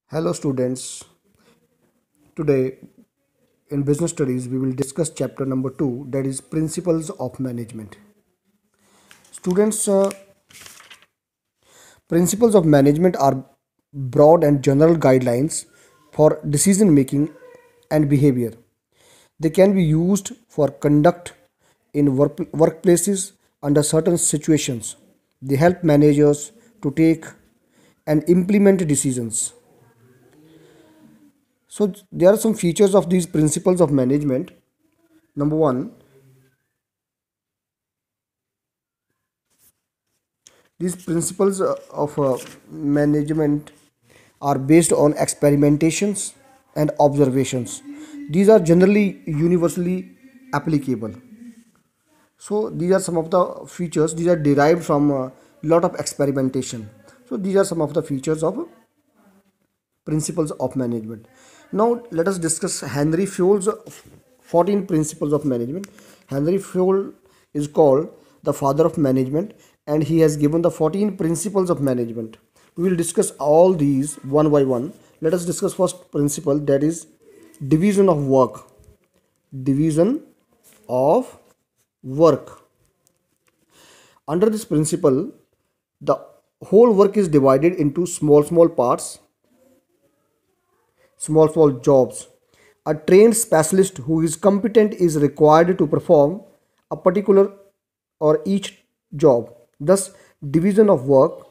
Hello students, today in business studies we will discuss chapter number 2, that is principles of management. Students, principles of management are broad and general guidelines for decision making and behavior. They can be used for conduct in workplaces under certain situations. They help managers to take and implement decisions. So there are some features of these principles of management. Number one, these principles of management are based on experimentations and observations. These are generally universally applicable. So these are some of the features. These are derived from a lot of experimentation. So these are some of the features of principles of management. Now let us discuss Henry Fayol's 14 principles of management. Henry Fayol is called the father of management, and he has given the 14 principles of management. We will discuss all these one by one. Let us discuss first principle, that is division of work. Division of work. Under this principle, the whole work is divided into small parts, small jobs. A trained specialist who is competent is required to perform a particular or each job. Thus, division of work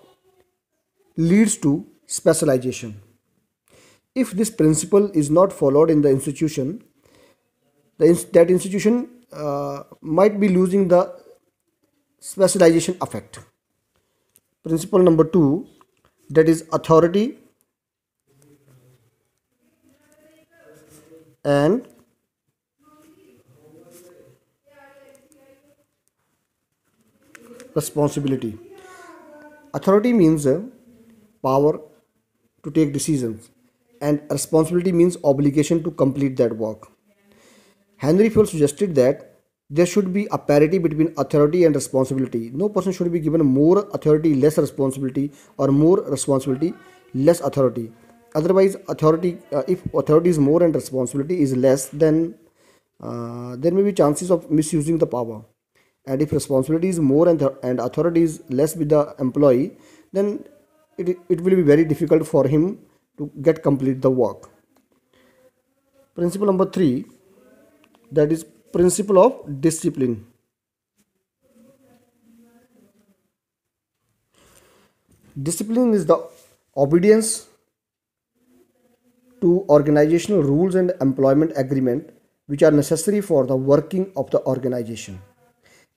leads to specialization. If this principle is not followed in the institution, that institution might be losing the specialization effect. Principle number 2, that is authority and responsibility. Authority means power to take decisions, and responsibility means obligation to complete that work. Henry Fayol suggested that there should be a parity between authority and responsibility. No person should be given more authority, less responsibility, or more responsibility, less authority. Otherwise, if authority is more and responsibility is less, then there may be chances of misusing the power. And if responsibility is more and authority is less with the employee, then it will be very difficult for him to get complete the work. Principle number 3, that is principle of discipline. Discipline is the obedience to organizational rules and employment agreement which are necessary for the working of the organization.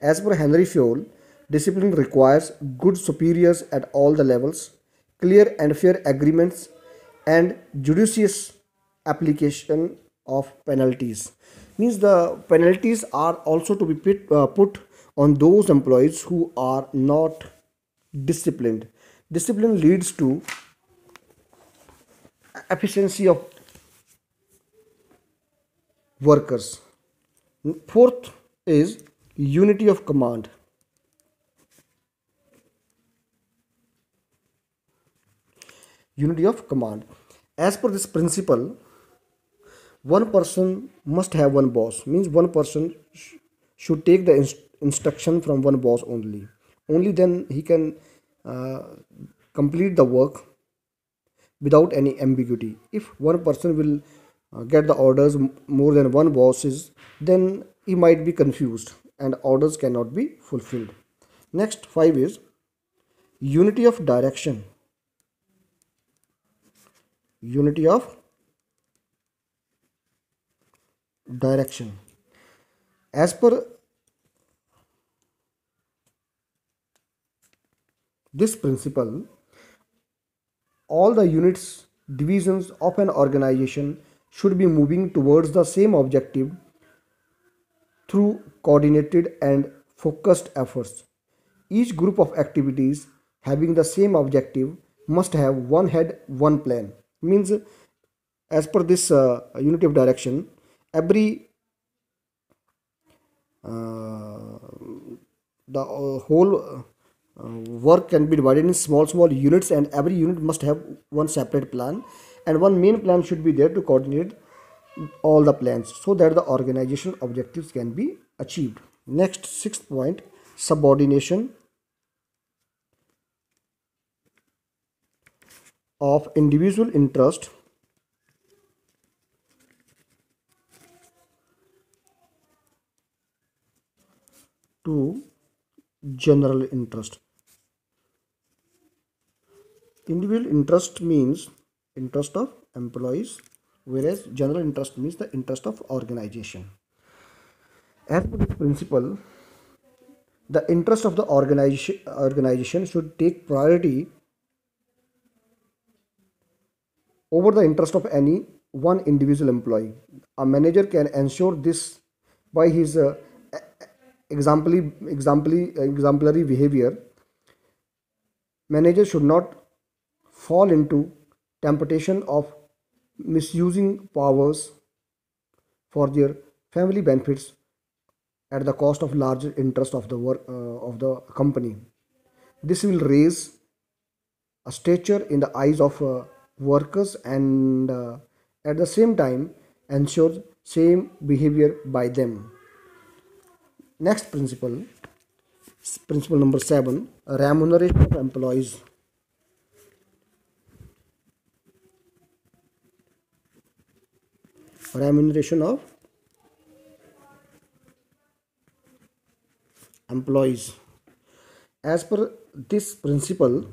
As per Henry Fayol, discipline requires good superiors at all the levels, clear and fair agreements, and judicious application of penalties. Means the penalties are also to be put on those employees who are not disciplined. Discipline leads to efficiency of workers. Fourth is unity of command. Unity of command. As per this principle, one person must have one boss. Means one person should take the instruction from one boss only. Only then he can uh, complete the work without any ambiguity. If one person will get the orders more than one bosses, then he might be confused and orders cannot be fulfilled. Next, 5 is unity of direction. Unity of direction. As per this principle, all the units, divisions of an organization should be moving towards the same objective through coordinated and focused efforts. Each group of activities having the same objective must have one head, one plan. Means, as per this unity of direction, every uh, the whole work can be divided in small units, and every unit must have one separate plan, and one main plan should be there to coordinate all the plans so that the organizational objectives can be achieved. Next, sixth point, subordination of individual interest to general interest. Individual interest means interest of employees, whereas general interest means the interest of organization. As per this principle, the interest of the organization should take priority over the interest of any one individual employee. A manager can ensure this by his exemplary behavior. Managers should not fall into temptation of misusing powers for their family benefits at the cost of larger interest of the work of the company. This will raise a stature in the eyes of workers and at the same time ensures same behavior by them. Next principle, principle number 7, remuneration of employees. Remuneration of employees. As per this principle,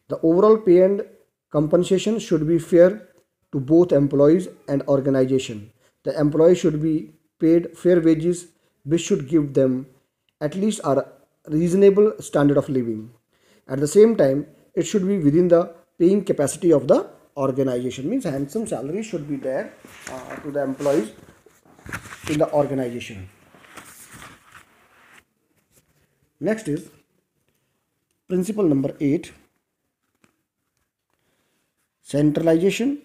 the overall pay and compensation should be fair to both employees and organization. The employee should be paid fair wages, which should give them at least a reasonable standard of living. At the same time, it should be within the paying capacity of the organization. Means handsome salary should be there to the employees in the organization. Next is principle number 8, centralization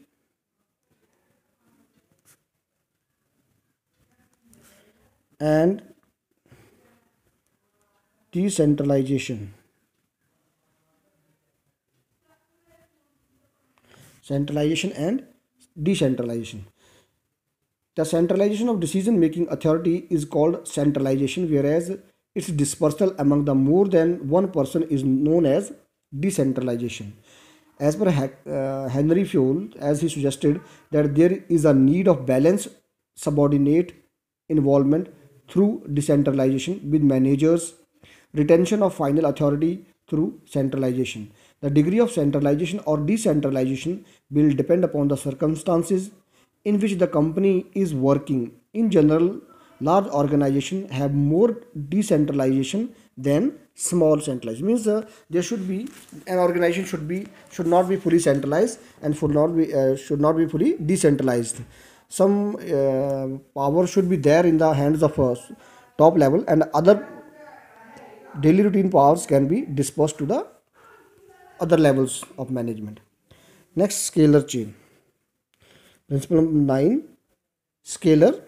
and decentralization. Centralization and decentralization. The centralization of decision making authority is called centralization, whereas its dispersal among the more than one person is known as decentralization. As per Henry Fayol, as he suggested, that there is a need of balanced subordinate involvement through decentralization with managers, retention of final authority through centralization. The degree of centralization or decentralization will depend upon the circumstances in which the company is working. In general, large organizations have more decentralization than small centralization. Means there should be an organization should not be fully centralized and should not be fully decentralized. Some power should be there in the hands of top level, and other daily routine powers can be dispersed to the other levels of management. Next, scalar chain. Principle number 9, scalar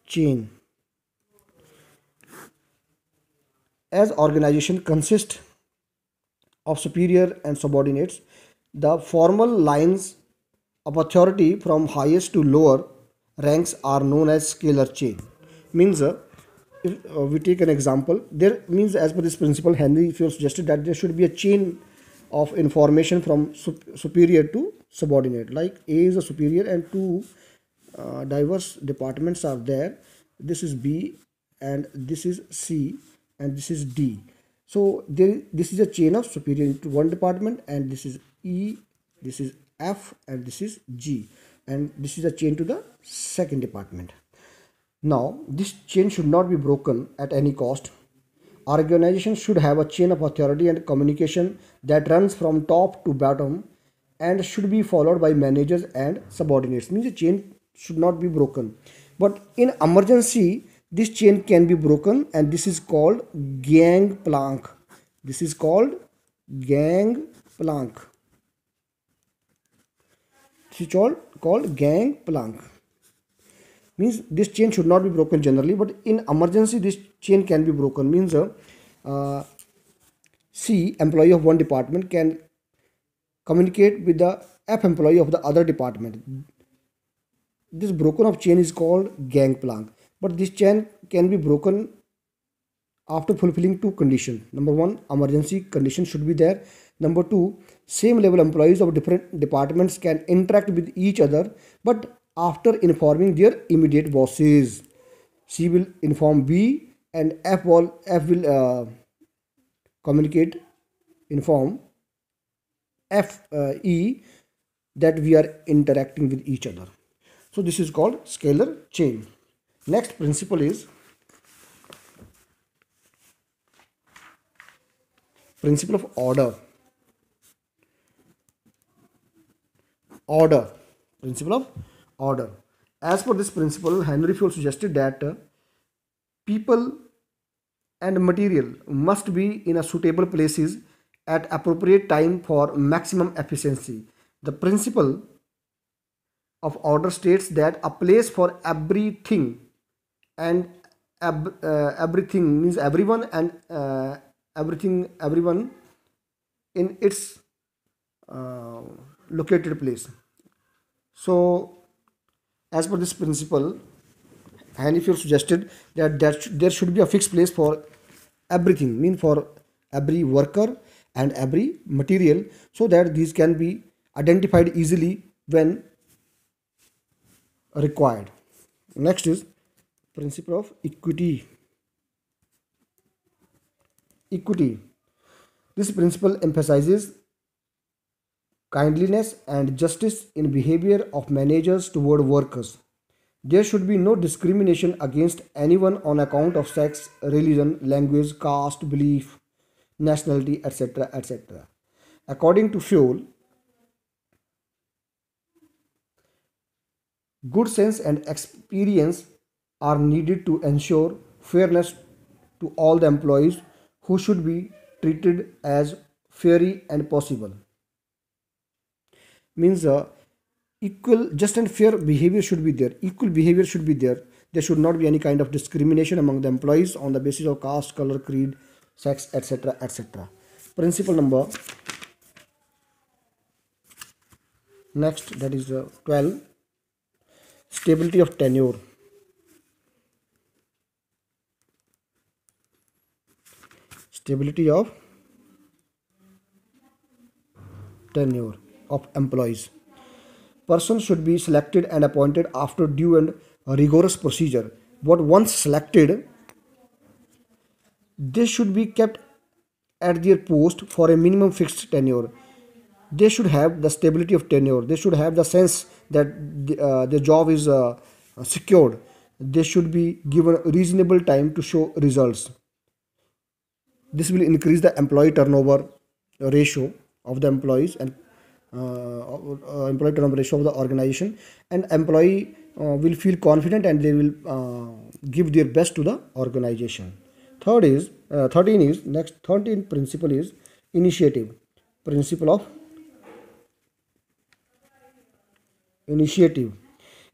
chain. As organization consists of superior and subordinates, the formal lines of authority from highest to lower ranks are known as scalar chain. Means if we take an example, there means as per this principle, Henry Fayol suggested that there should be a chain of information from superior to subordinate. Like A is a superior and two diverse departments are there. This is B and this is C and this is D. So this is a chain of superior to one department, and this is E, this is F, and this is G, and this is a chain to the second department. Now this chain should not be broken at any cost. Organization should have a chain of authority and communication that runs from top to bottom and should be followed by managers and subordinates. Means the chain should not be broken, but in emergency this chain can be broken, and this is called gangplank. This is called gangplank. This is called gangplank. Means this chain should not be broken generally, but in emergency this chain can be broken. Means C, employee of one department, can communicate with the F employee of the other department. This broken of chain is called gangplank, but this chain can be broken after fulfilling two conditions. Number one, emergency condition should be there. Number two, same level employees of different departments can interact with each other, but after informing their immediate bosses. C will inform B, and F will communicate, inform Fe that we are interacting with each other. So this is called scalar chain. Next principle is principle of order. Order. Principle of order. As per this principle, Henry Ford suggested that people and material must be in a suitable places at appropriate time for maximum efficiency. The principle of order states that a place for everything, and everything means everyone, and everyone in its uh, located place. So as per this principle, Hanifield suggested that there should be a fixed place for everything, mean for every worker and every material, so that these can be identified easily when required. Next is principle of equity. Equity. This principle emphasizes kindliness and justice in behavior of managers toward workers. There should be no discrimination against anyone on account of sex, religion, language, caste, belief, nationality, etc. etc. According to Fuel, good sense and experience are needed to ensure fairness to all the employees, who should be treated as fairly and possible. Means equal, just and fair behavior should be there. Equal behavior should be there. There should not be any kind of discrimination among the employees on the basis of caste, color, creed, sex, etc. etc. Principle number next, that is 12, stability of tenure. Stability of tenure of employees. Persons should be selected and appointed after due and rigorous procedure. But once selected, they should be kept at their post for a minimum fixed tenure. They should have the stability of tenure. They should have the sense that the job is secured. They should be given reasonable time to show results. This will increase the employee turnover ratio of the employees, and employee turnover ratio of the organization, and employee will feel confident and they will give their best to the organization. Third is 13 is next 13 principle is initiative. Principle of initiative.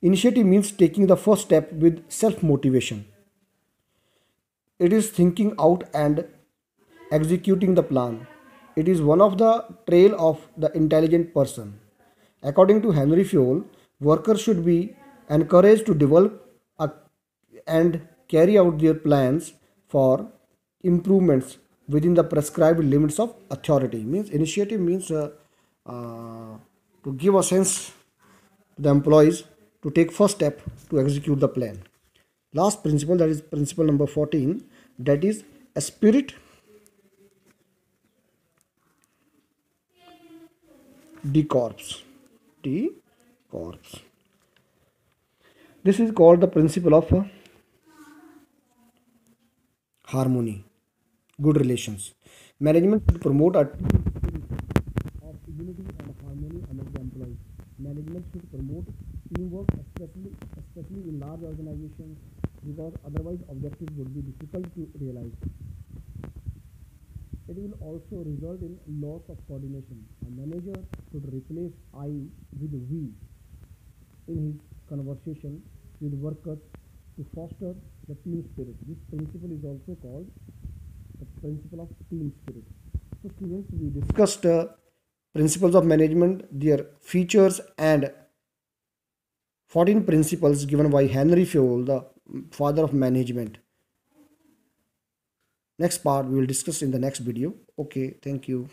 Initiative means taking the first step with self motivation. It is thinking out and executing the plan. It is one of the trail of the intelligent person. According to Henry Fayol, workers should be encouraged to develop a, and carry out their plans for improvements within the prescribed limits of authority. Means initiative means to give a sense to the employees to take first step to execute the plan. Last principle, that is principle number 14, that is a spirit de corps. De corps. This is called the principle of harmony, good relations. Management should promote a of unity and harmony among the employees. Management should promote teamwork, especially in large organizations, because otherwise objectives would be difficult to realize. It will also result in loss of coordination. A manager should replace I with we in his conversation with workers to foster the team spirit. This principle is also called the principle of team spirit. So students, we discussed Principles of management, their features, and 14 principles given by Henry Fayol, the father of management. Next part we will discuss in the next video. Okay, thank you.